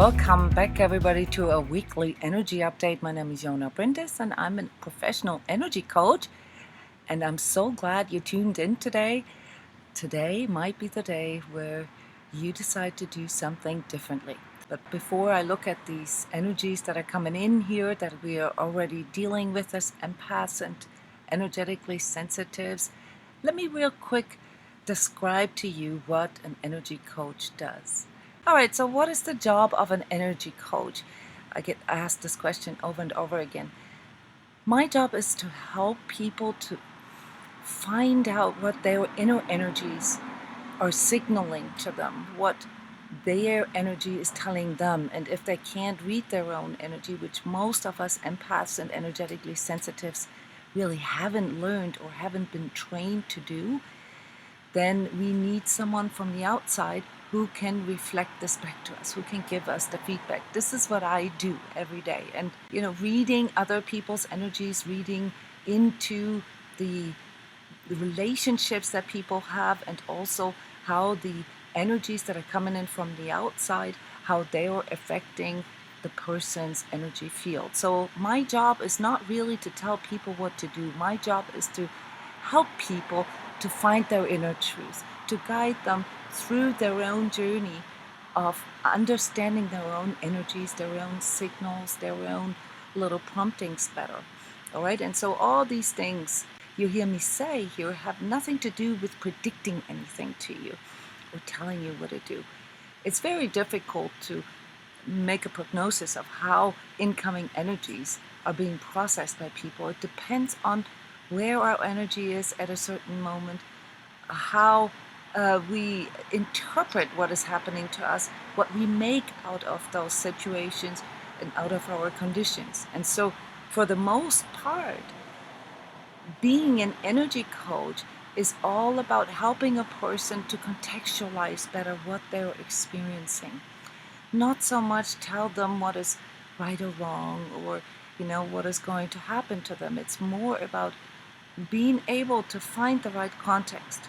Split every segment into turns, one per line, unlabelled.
Welcome back, everybody, to a weekly energy update. My name is Jona Bryndis, and I'm a professional energy coach. And I'm so glad you tuned in today. Today might be the day where you decide to do something differently. But before I look at these energies that are coming in here, that we are already dealing with as empaths and energetically sensitives, let me real quick describe to you what an energy coach does. All right, so what is the job of an energy coach? I get asked this question over and over again. My job is to help people to find out what their inner energies are signaling to them, what their energy is telling them. And if they can't read their own energy, which most of us empaths and energetically sensitives really haven't learned or haven't been trained to do, then we need someone from the outside who can reflect this back to us, who can give us the feedback. This is what I do every day. And, reading other people's energies, reading into the relationships that people have, and also how the energies that are coming in from the outside, how they are affecting the person's energy field. So my job is not really to tell people what to do. My job is to help people to find their inner truth, to guide them through their own journey of understanding their own energies, their own signals, their own little promptings better. All right, and so all these things you hear me say here have nothing to do with predicting anything to you or telling you what to do. It's very difficult to make a prognosis of how incoming energies are being processed by people. It depends on where our energy is at a certain moment, how we interpret what is happening to us, what we make out of those situations and out of our conditions. And so for the most part, being an energy coach is all about helping a person to contextualize better what they're experiencing. Not so much tell them what is right or wrong, or what is going to happen to them. It's more about being able to find the right context.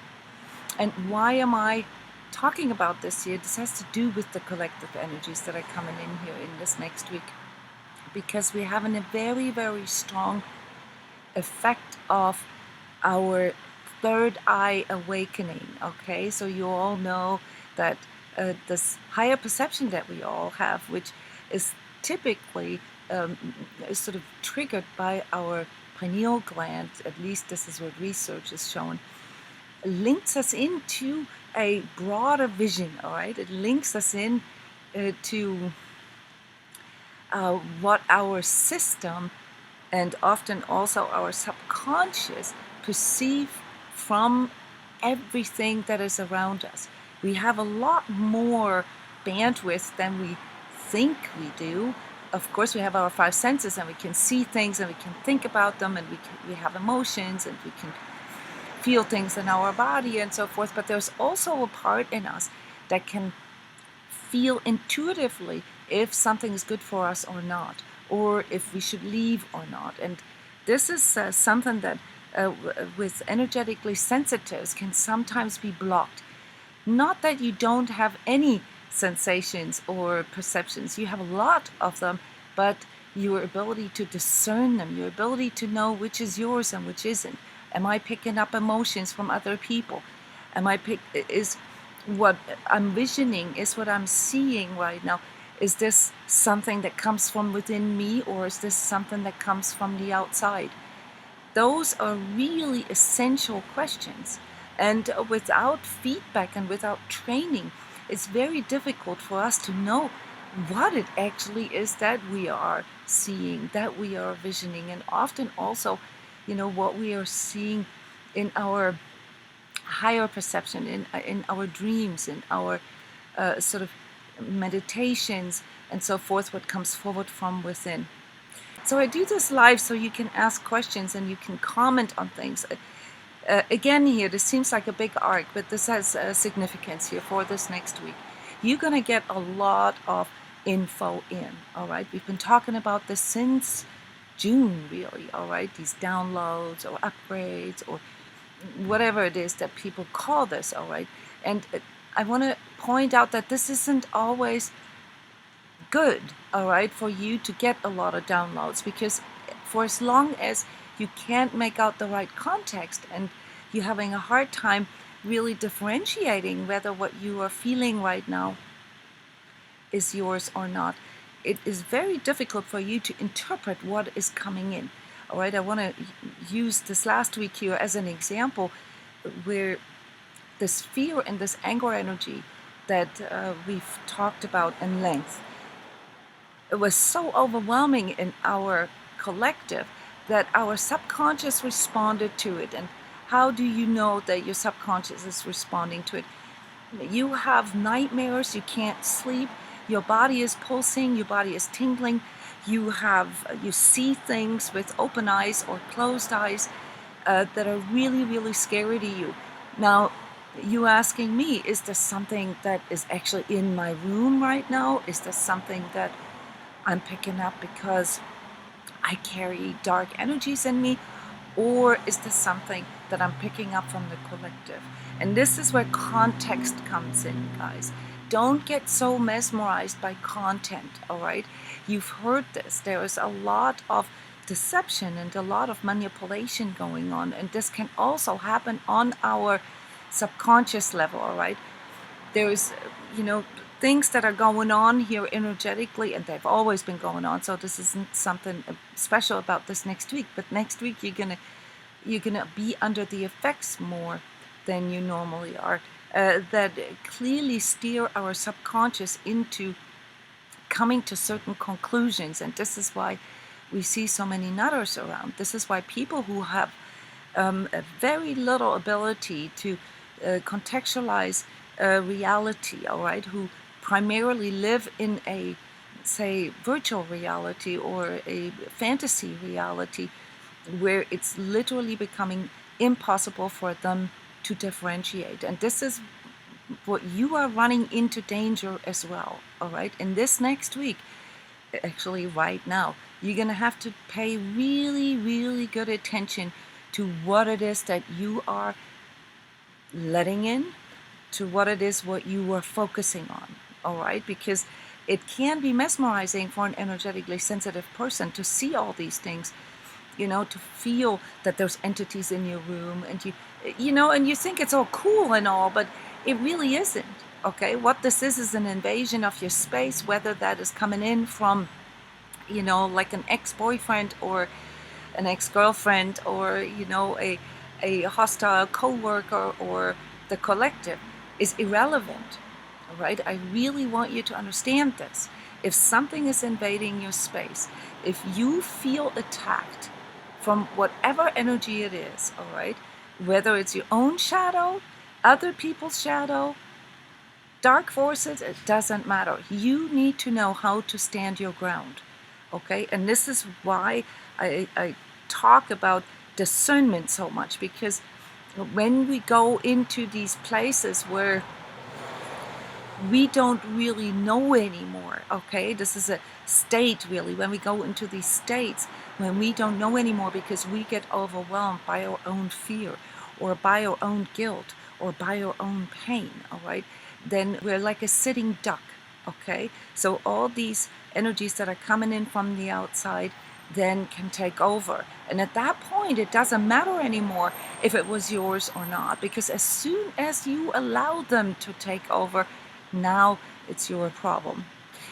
And why am I talking about this here? This has to do with the collective energies that are coming in here in this next week, because we're having a very, very strong effect of our third eye awakening. Okay, so you all know that this higher perception that we all have, which is typically is sort of triggered by our pineal gland, at least this is what research has shown, links us into a broader vision. All right, it links us in to what our system and often also our subconscious perceive from everything that is around us. We have a lot more bandwidth than we think we do. Of course, we have our five senses, and we can see things, and we can think about them, and we have emotions, and we can feel things in our body and so forth. But there's also a part in us that can feel intuitively if something is good for us or not, or if we should leave or not. And this is something that with energetically sensitives can sometimes be blocked. Not that you don't have any sensations or perceptions, you have a lot of them, but your ability to discern them, your ability to know which is yours and which isn't. Am I picking up emotions from other people? Is what I'm visioning, is what I'm seeing right now, is this something that comes from within me, or is this something that comes from the outside? Those are really essential questions. And without feedback and without training, it's very difficult for us to know what it actually is that we are seeing, that we are visioning, and often also, what we are seeing in our higher perception, in our dreams, in our sort of meditations and so forth, what comes forward from within. So I do this live so you can ask questions and you can comment on things. Again here, this seems like a big arc, but this has significance here for this next week. You're going to get a lot of info in, all right? We've been talking about this since June, really, all right? These downloads or upgrades or whatever it is that people call this, all right? And I want to point out that this isn't always good, all right, for you to get a lot of downloads, because for as long as you can't make out the right context and you're having a hard time really differentiating whether what you are feeling right now is yours or not, it is very difficult for you to interpret what is coming in. All right, I want to use this last week here as an example where this fear and this anger energy that we've talked about in length, it was so overwhelming in our collective that our subconscious responded to it. And how do you know that your subconscious is responding to it? You have nightmares, you can't sleep, your body is pulsing, your body is tingling, you see things with open eyes or closed eyes that are really, really scary to you. Now, you asking me, is there something that is actually in my room right now? Is there something that I'm picking up because I carry dark energies in me? Or is this something that I'm picking up from the collective? And this is where context comes in, guys. Don't get so mesmerized by content, all right? You've heard this. There is a lot of deception and a lot of manipulation going on, and this can also happen on our subconscious level, all right? There's, things that are going on here energetically, and they've always been going on, so this isn't something special about this next week. But next week you're gonna be under the effects more than you normally are, that clearly steer our subconscious into coming to certain conclusions. And this is why we see so many nutters around. This is why people who have a very little ability to contextualize reality, all right, who primarily live in a, say, virtual reality or a fantasy reality, where it's literally becoming impossible for them to differentiate. And this is what you are running into danger as well, all right? In this next week, actually right now, you're going to have to pay really, really good attention to what it is that you are letting in, to what it is what you are focusing on, all right? Because it can be mesmerizing for an energetically sensitive person to see all these things, to feel that there's entities in your room, and and you think it's all cool and all, but it really isn't, okay? What this is an invasion of your space, whether that is coming in from, like an ex-boyfriend or an ex-girlfriend, or, a hostile co-worker or the collective, is irrelevant, all right? I really want you to understand this. If something is invading your space, if you feel attacked from whatever energy it is, all right, whether it's your own shadow, other people's shadow, dark forces, it doesn't matter. You need to know how to stand your ground, okay? And this is why I talk about discernment so much, because when we go into these places where we don't really know anymore, okay? This is a state, really, when we go into these states, when we don't know anymore because we get overwhelmed by our own fear or by our own guilt or by our own pain, all right? Then we're like a sitting duck, okay? So all these energies that are coming in from the outside then can take over. And at that point, it doesn't matter anymore if it was yours or not, because as soon as you allow them to take over, now it's your problem.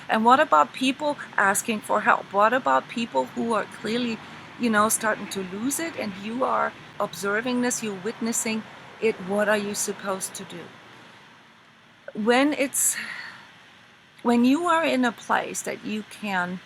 And what about people asking for help? What about people who are clearly, starting to lose it, and you are observing this, you're witnessing it? What are you supposed to do? When you are in a place that you can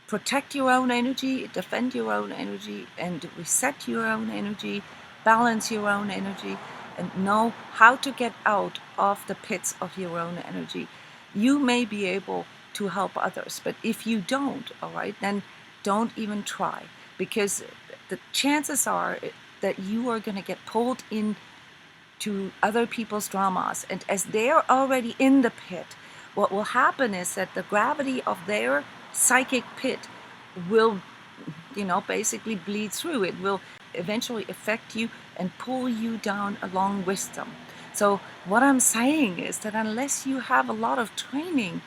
protect your own energy, defend your own energy, and reset your own energy, balance your own energy, and know how to get out of the pits of your own energy, you may be able to help others. But if you don't, all right, then don't even try, because the chances are that you are going to get pulled into other people's dramas. And as they're already in the pit, what will happen is that the gravity of their psychic pit will, basically bleed through. It will eventually affect you and pull you down along with them. So what I'm saying is that unless you have a lot of training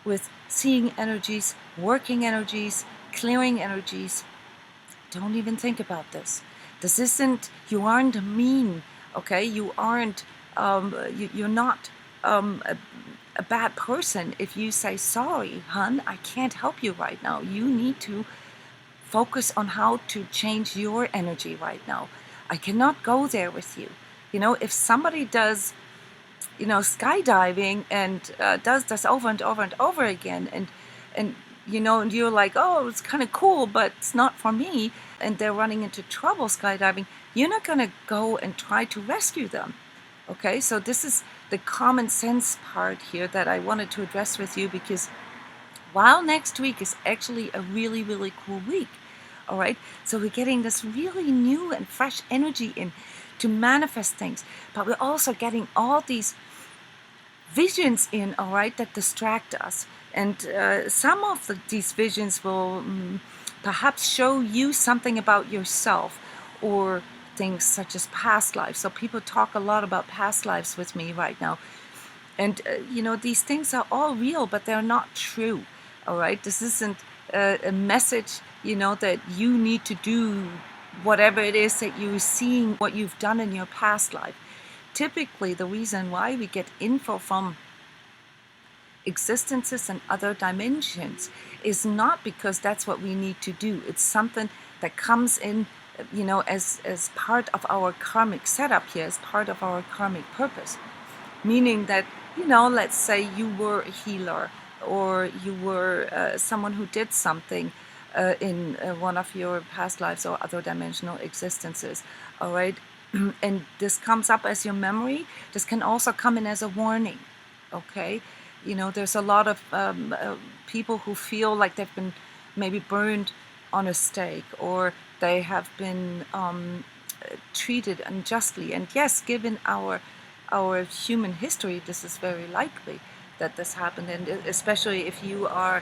with seeing energies, working energies, clearing energies. Don't even think about this. This isn't, you aren't mean, okay? You aren't, you're not a bad person if you say, sorry, hun, I can't help you right now. You need to focus on how to change your energy right now. I cannot go there with you. You know, if somebody does, you know, skydiving and does this over and over and over again, and you know, and you're like, oh, it's kind of cool, but it's not for me, and they're running into trouble skydiving, you're not going to go and try to rescue them. Okay, so this is the common sense part here that I wanted to address with you, because while next week is actually a really, really cool week, all right, so we're getting this really new and fresh energy in to manifest things, but we're also getting all these visions in, all right, that distract us. And some of these visions will perhaps show you something about yourself, or things such as past lives. So people talk a lot about past lives with me right now. And, you know, these things are all real, but they're not true, all right? This isn't a message, you know, that you need to do whatever it is that you're seeing, what you've done in your past life. Typically, the reason why we get info from existences and other dimensions is not because that's what we need to do. It's something that comes in, you know, as part of our karmic setup here, as part of our karmic purpose. Meaning that, you know, let's say you were a healer, or you were someone who did something in one of your past lives or other dimensional existences, all right? And this comes up as your memory. This can also come in as a warning, okay? You know, there's a lot of people who feel like they've been maybe burned on a stake, or they have been treated unjustly. And yes, given our human history, this is very likely that this happened. And especially if you are,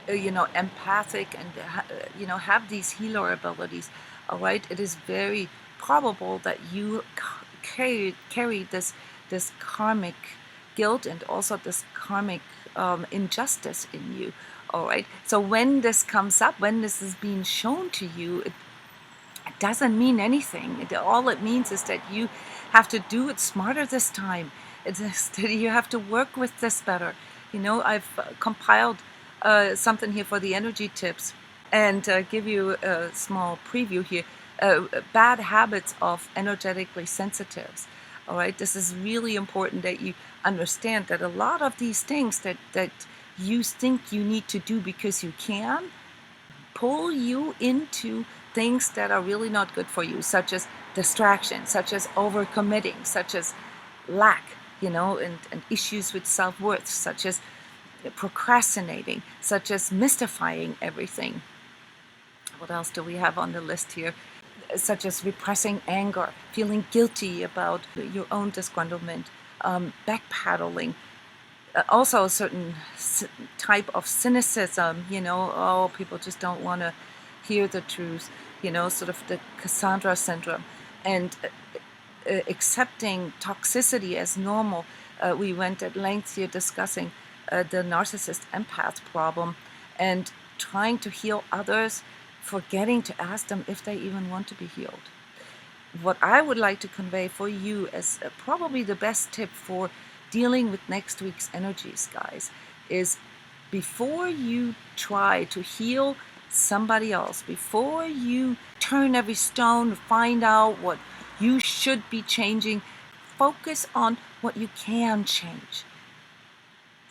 you know, empathic and, you know, have these healer abilities, all right, it is very probable that you carry this karmic guilt and also this karmic injustice in you, all right? So when this comes up, when this is being shown to you, it doesn't mean anything. All it means is that you have to do it smarter this time. It's that you have to work with this better. You know, I've compiled something here for the energy tips, and give you a small preview here. Bad habits of energetically sensitives. All right, this is really important that you understand that a lot of these things that you think you need to do because you can, pull you into things that are really not good for you, such as distraction, such as overcommitting, such as lack, you know, and issues with self-worth, such as procrastinating, such as mystifying everything. What else do we have on the list here? Such as repressing anger, feeling guilty about your own disgruntlement, backpedaling, also a certain type of cynicism, you know, oh, people just don't want to hear the truth, you know, sort of the Cassandra syndrome, and accepting toxicity as normal. We went at length here discussing the narcissist empath problem, and trying to heal others, forgetting to ask them if they even want to be healed. What I would like to convey for you as probably the best tip for dealing with next week's energies, guys, is before you try to heal somebody else, before you turn every stone to find out what you should be changing, focus on what you can change.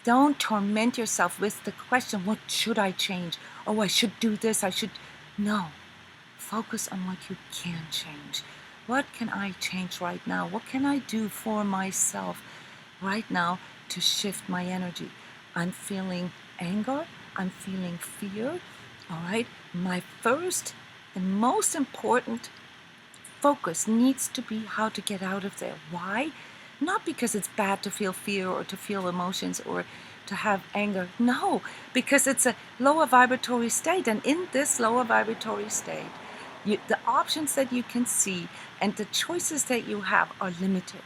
Don't torment yourself with the question, what should I change? Oh, I should do this, I should... No. Focus on what you can change. What can I change right now? What can I do for myself right now to shift my energy? I'm feeling anger. I'm feeling fear. All right. My first and most important focus needs to be how to get out of there. Why? Not because it's bad to feel fear or to feel emotions or to have anger. No, because it's a lower vibratory state. And in this lower vibratory state, the options that you can see and the choices that you have are limited.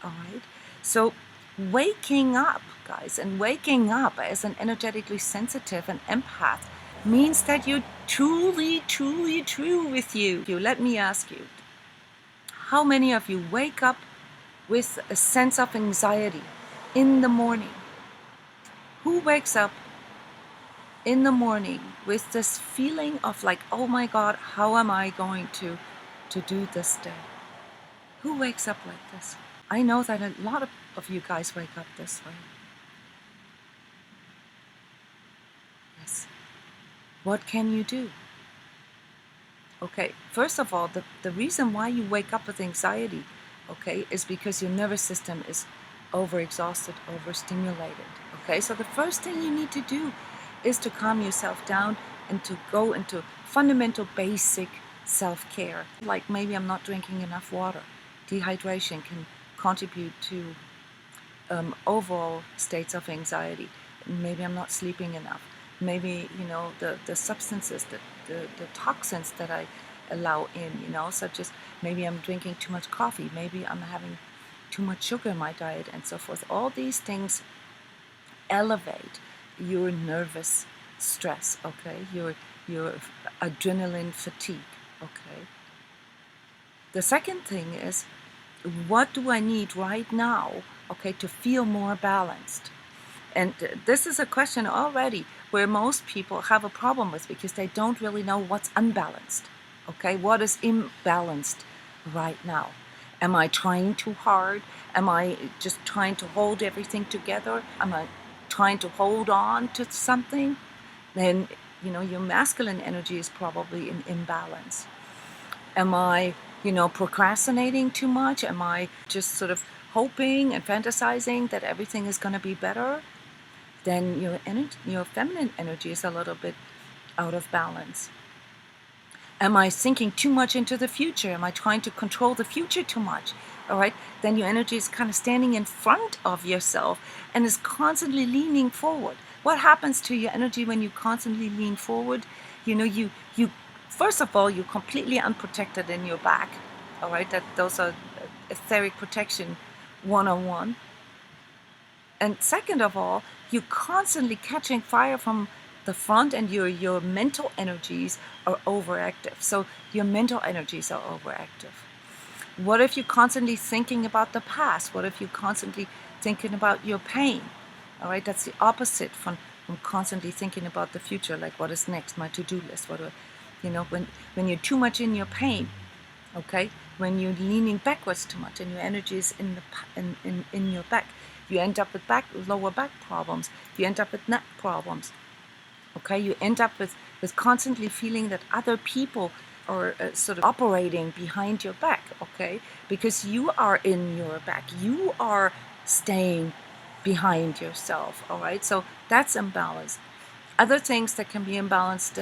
All right. So waking up, guys, and waking up as an energetically sensitive and empath means that you're truly, truly true with you. Let me ask you, how many of you wake up with a sense of anxiety in the morning? Who wakes up in the morning with this feeling of like, oh my God, how am I going to do this day? Who wakes up like this? I know that a lot of you guys wake up this way. Yes. What can you do? Okay, first of all, the reason why you wake up with anxiety, okay, is because your nervous system is overexhausted, overstimulated. Okay, so the first thing you need to do is to calm yourself down and to go into fundamental basic self-care. Like maybe I'm not drinking enough water. Dehydration can contribute to overall states of anxiety. Maybe I'm not sleeping enough. Maybe, the substances, the toxins that I allow in, such as maybe I'm drinking too much coffee, maybe I'm having too much sugar in my diet, and so forth. All these things elevate your nervous stress, okay? Your adrenaline fatigue, okay? The second thing is, what do I need right now, okay, to feel more balanced? And this is a question already where most people have a problem with, because they don't really know what's unbalanced, okay? What is imbalanced right now? Am I trying too hard? Am I just trying to hold everything together? Am I trying to hold on to something? Then, your masculine energy is probably in imbalance. Am I, procrastinating too much? Am I just sort of hoping and fantasizing that everything is going to be better? Then your feminine energy is a little bit out of balance. Am I thinking too much into the future? Am I trying to control the future too much? All right, then your energy is kind of standing in front of yourself and is constantly leaning forward. What happens to your energy when you constantly lean forward? You first of all, you're completely unprotected in your back. All right, those are etheric protection 101. And second of all, you're constantly catching fire from the front, and your mental energies are overactive. So your mental energies are overactive. What if you're constantly thinking about the past? What if you're constantly thinking about your pain? All right, that's the opposite from constantly thinking about the future, like what is next, my to-do list. When you're too much in your pain, okay, when you're leaning backwards too much and your energy is in your back, you end up with lower back problems. You end up with neck problems. Okay, you end up with constantly feeling that other people are sort of operating behind your back, okay? Because you are in your back. You are staying behind yourself, all right? So that's imbalanced. Other things that can be imbalanced,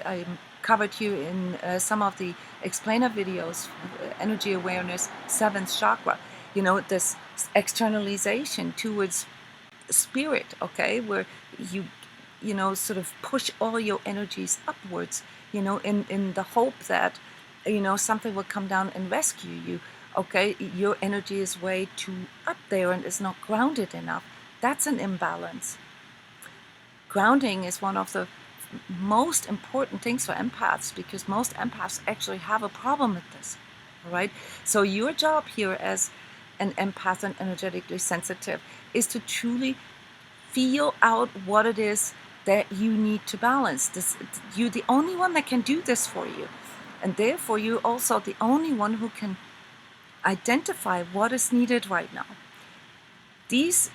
I covered you in some of the explainer videos, energy awareness, 7th chakra, this externalization towards spirit, okay, where you sort of push all your energies upwards, in the hope that, something will come down and rescue you, okay? Your energy is way too up there and is not grounded enough. That's an imbalance. Grounding is one of the most important things for empaths, because most empaths actually have a problem with this, all right? So your job here as an empath and energetically sensitive is to truly feel out what it is that you need to balance. You're the only one that can do this for you, and therefore you're also the only one who can identify what is needed right now. These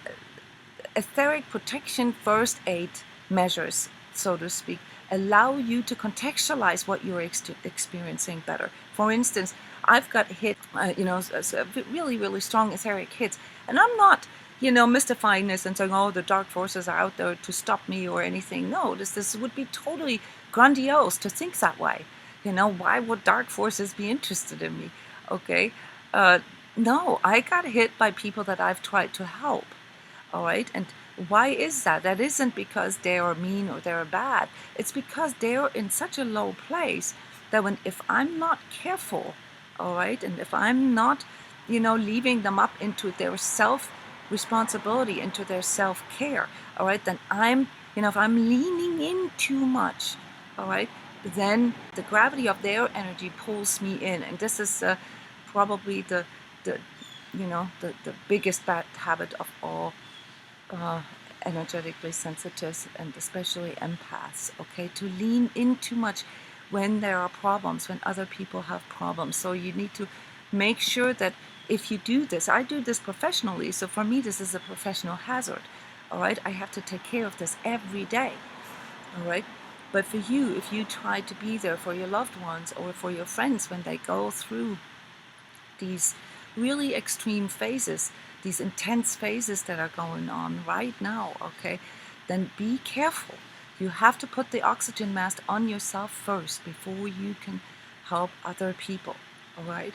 etheric protection first aid measures, so to speak, allow you to contextualize what you're experiencing better. For instance, I've got hit, really, really strong etheric hits, and I'm not, mystifying this and saying, oh, the dark forces are out there to stop me or anything. No, this would be totally grandiose to think that way. Why would dark forces be interested in me? Okay, no, I got hit by people that I've tried to help. All right, and why is that? That isn't because they are mean or they're bad. It's because they're in such a low place that if I'm not careful, all right, and if I'm not, leaving them up into their self responsibility, into their self-care, all right, then if I'm leaning in too much, all right, then the gravity of their energy pulls me in. And this is probably the the biggest bad habit of all energetically sensitives, and especially empaths, okay, to lean in too much when there are problems, when other people have problems. So you need to make sure that if you do this, I do this professionally, so for me this is a professional hazard, all right, I have to take care of this every day, all right. But for you, if you try to be there for your loved ones or for your friends when they go through these really extreme phases, these intense phases that are going on right now, okay, then be careful. You have to put the oxygen mask on yourself first before you can help other people, all right?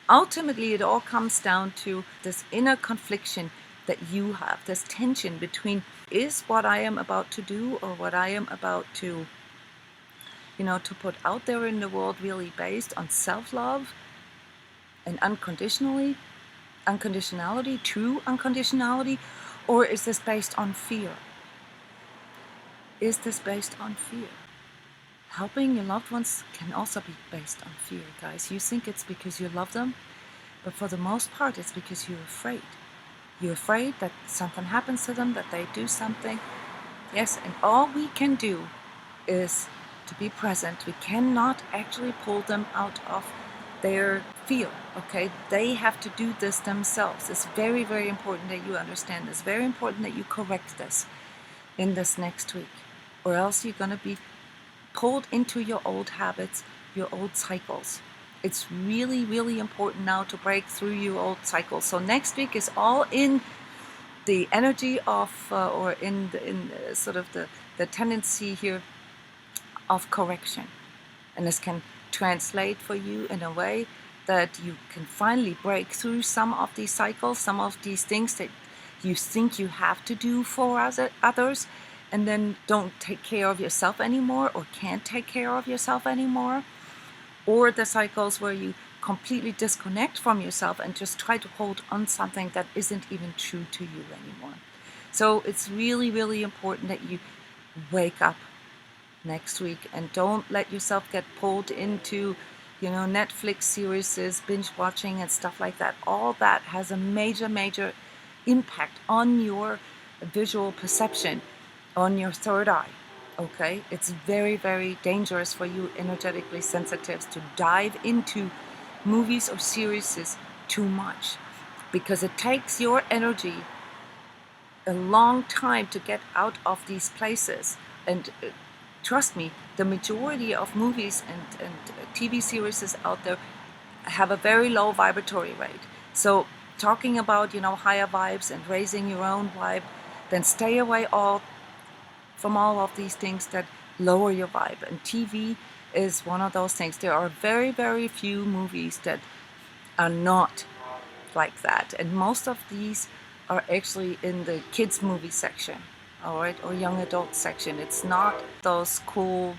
Ultimately, it all comes down to this inner confliction that you have, this tension between, is what I am about to do or what I am about to, to put out there in the world really based on self-love and unconditionality, true unconditionality, or is this based on fear? Is this based on fear? Helping your loved ones can also be based on fear, guys. You think it's because you love them, but for the most part, it's because you're afraid. You're afraid that something happens to them, that they do something. Yes, and all we can do is to be present. We cannot actually pull them out of their fear, okay? They have to do this themselves. It's very, very important that you understand this. Very important that you correct this in this next week, or else you're going to be pulled into your old habits, your old cycles. It's really, really important now to break through your old cycles. So next week is all in the energy of, or in sort of the tendency here of correction. And this can translate for you in a way that you can finally break through some of these cycles, some of these things that you think you have to do for others, and then don't take care of yourself anymore, or can't take care of yourself anymore. Or the cycles where you completely disconnect from yourself and just try to hold on something that isn't even true to you anymore. So it's really, really important that you wake up next week and don't let yourself get pulled into, Netflix series, binge watching and stuff like that. All that has a major, major impact on your visual perception, on your third eye. Okay, it's very, very dangerous for you energetically sensitives to dive into movies or series too much, because it takes your energy a long time to get out of these places. And trust me, the majority of movies and TV series out there have a very low vibratory rate. So talking about, higher vibes and raising your own vibe, then stay away from all of these things that lower your vibe. And TV is one of those things. There are very, very few movies that are not like that. And most of these are actually in the kids movie section, all right, or young adult section. It's not those cool,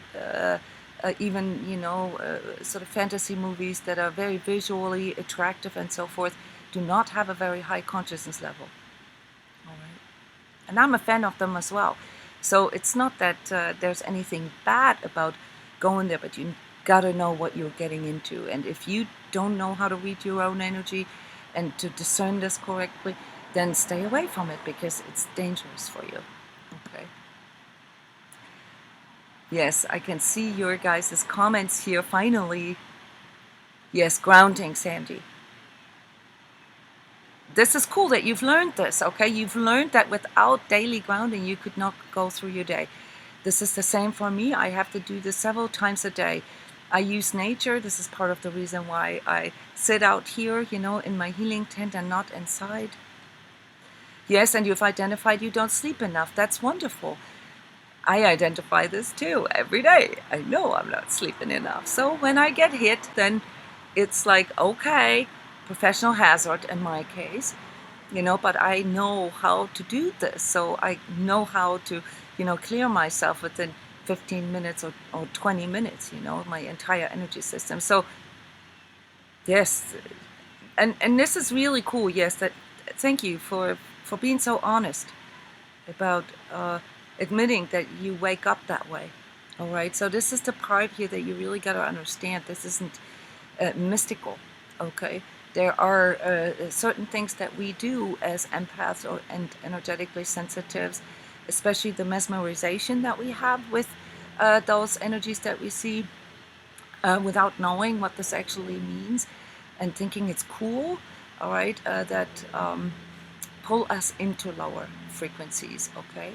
sort of fantasy movies that are very visually attractive and so forth, do not have a very high consciousness level, all right. And I'm a fan of them as well. So it's not that there's anything bad about going there, but you gotta know what you're getting into. And if you don't know how to read your own energy and to discern this correctly, then stay away from it, because it's dangerous for you. Okay. Yes, I can see your guys' comments here finally. Yes, grounding, Sandy. This is cool that you've learned this, okay? You've learned that without daily grounding, you could not go through your day. This is the same for me. I have to do this several times a day. I use nature. This is part of the reason why I sit out here, in my healing tent and not inside. Yes, and you've identified you don't sleep enough. That's wonderful. I identify this too every day. I know I'm not sleeping enough. So when I get hit, then it's like, okay, professional hazard in my case, but I know how to do this. So I know how to, clear myself within 15 minutes or 20 minutes, my entire energy system. So yes, and this is really cool. Yes, thank you for for being so honest about admitting that you wake up that way. All right, so this is the part here that you really got to understand. This isn't mystical, okay? There are certain things that we do as empaths and energetically sensitives, especially the mesmerization that we have with those energies that we see without knowing what this actually means and thinking it's cool, all right, that pull us into lower frequencies, okay?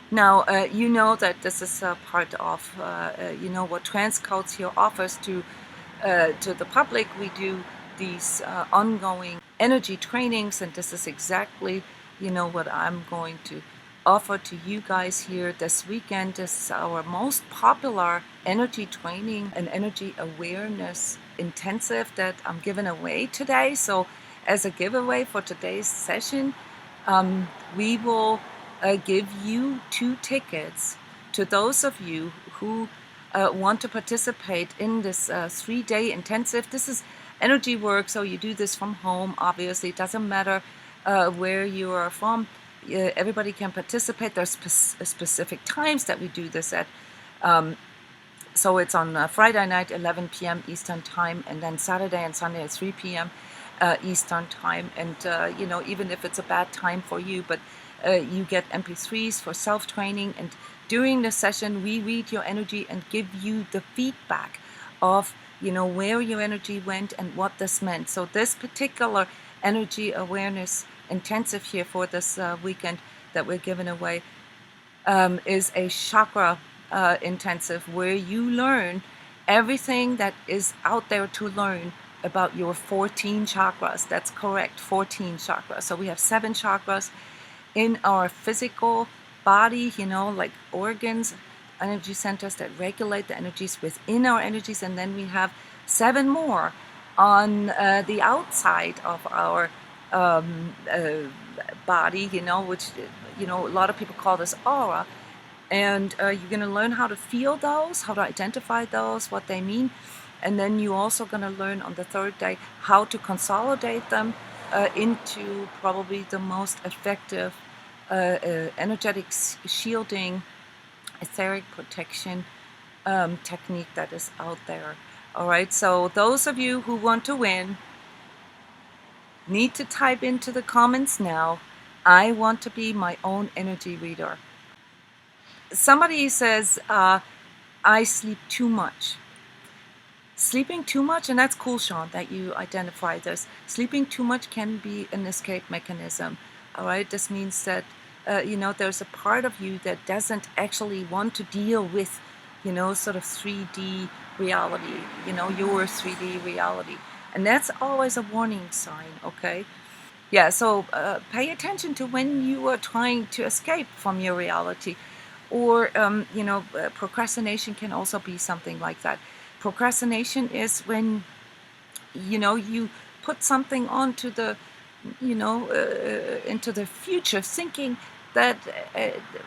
Now, you know that this is a part of, what transCODES here offers to the public. We do these ongoing energy trainings, and this is exactly, what I'm going to offer to you guys here this weekend. This is our most popular energy training and energy awareness intensive that I'm giving away today. So as a giveaway for today's session, we will give you 2 tickets to those of you who want to participate in this 3-day intensive. This is energy work, so you do this from home. Obviously, it doesn't matter where you are from. Everybody can participate. There's specific times that we do this at. So it's on Friday night, 11 p.m. Eastern Time, and then Saturday and Sunday at 3 p.m. Eastern Time. And, even if it's a bad time for you, but you get MP3s for self-training. And during the session, we read your energy and give you the feedback of, where your energy went and what this meant. So this particular energy awareness intensive here for this weekend that we're giving away is a chakra intensive where you learn everything that is out there to learn about your 14 chakras. That's correct, 14 chakras. So we have 7 chakras in our physical body, like organs, energy centers that regulate the energies within our energies, and then we have 7 more on the outside of our body, which, a lot of people call this aura. And you're going to learn how to feel those, how to identify those, what they mean. And then you're also going to learn on the 3rd day how to consolidate them into probably the most effective energetic shielding, etheric protection technique that is out there. All right, so those of you who want to win need to type into the comments now, I want to be my own energy reader. Somebody says, I sleep too much. Sleeping too much, and that's cool, Sean, that you identify this. Sleeping too much can be an escape mechanism. All right, this means that, there's a part of you that doesn't actually want to deal with, sort of 3D reality, your 3D reality. And that's always a warning sign, okay? Yeah, so pay attention to when you are trying to escape from your reality. Or, procrastination can also be something like that. Procrastination is when, you put something onto the, into the future, thinking that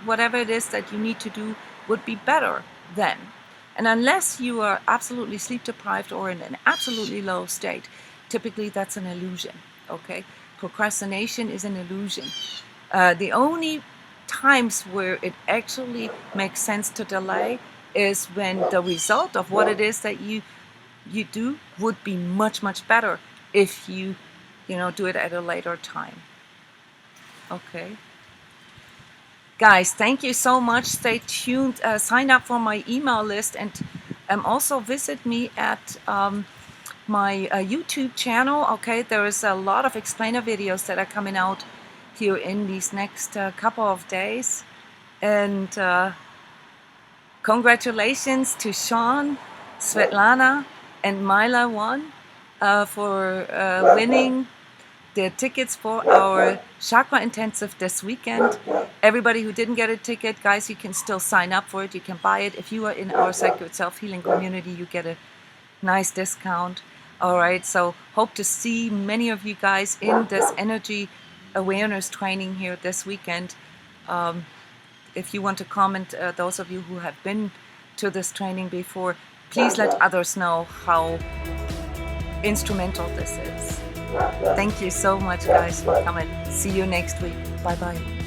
whatever it is that you need to do would be better then. And unless you are absolutely sleep deprived or in an absolutely low state, typically that's an illusion, okay? Procrastination is an illusion. The only times where it actually makes sense to delay is when the result of what it is that you do would be much, much better if you do it at a later time. Okay. Guys, thank you so much. Stay tuned. Sign up for my email list, and also visit me at my YouTube channel. Okay, there is a lot of explainer videos that are coming out here in these next couple of days. And congratulations to Sean, Svetlana, and Myla One for winning the tickets for our chakra intensive this weekend. Everybody who didn't get a ticket, guys, you can still sign up for it. You can buy it. If you are in our Sacred Self-Healing community, you get a nice discount. All right, so hope to see many of you guys in this energy awareness training here this weekend. If you want to comment, those of you who have been to this training before, please let others know how instrumental this is. Thank you so much, guys, for coming. See you next week. Bye bye.